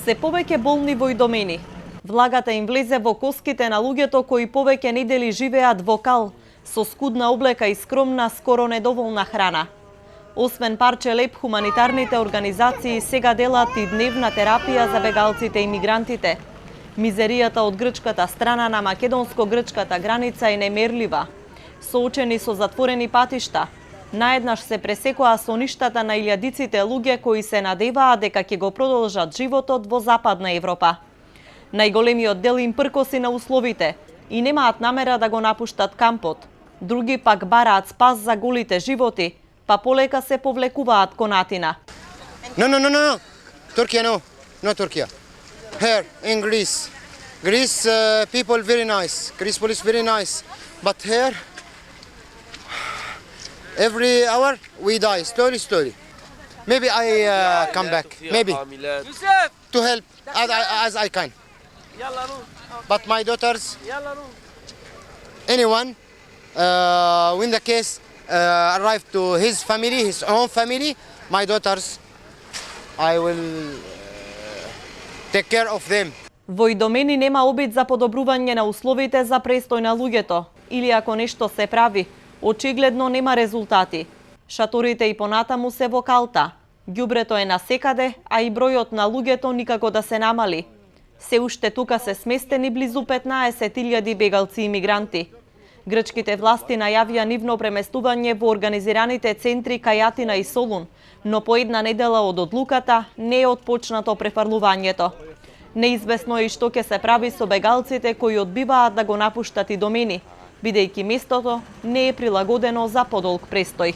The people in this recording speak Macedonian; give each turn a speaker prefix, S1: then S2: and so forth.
S1: Се повеќе болни во домени. Влагата им влезе во коските на луѓето кои повеќе недели живеат во кал, со скудна облека и скромна, скоро недоволна храна. Освен парче леп, хуманитарните организации сега делат и дневна терапија за бегалците и мигрантите. Мизеријата од грчката страна на македонско-грчката граница е немерлива. Соочени со затворени патишта, наеднаш се пресекоа со ништата на илјадиците луѓе кои се надеваат дека ќе го продолжат животот во Западна Европа. Најголемиот дел им пркоси на условите и немаат намера да го напуштат кампот. Други пак бараат спас за голите животи, па полека се повлекуваат кон Атина.
S2: No. Turkey, no Turkey. Here in Greece. Greece people very nice. Greece police very nice. But here, every hour we die slowly. Maybe I come back. Maybe to help as I can. But my daughters, anyone, when the case arrive to his family, his own family, my daughters, I will take care of them.
S1: Во Идомени нема обид за подобрување на условите за престој на луѓето, или ако нешто се прави, очигледно нема резултати. Шаторите и понатаму се во калта. Ѓубрето е насекаде, а и бројот на луѓето никако да се намали. Се уште тука се сместени близу 15.000 бегалци и мигранти. Грчките власти најавија нивно преместување во организираните центри кај Атина и Солун, но по една недела од одлуката не е отпочнато префрлувањето. Неизвестно е и што ќе се прави со бегалците кои одбиваат да го напуштат Идомени, бидејќи местото не е прилагодено за подолг престој.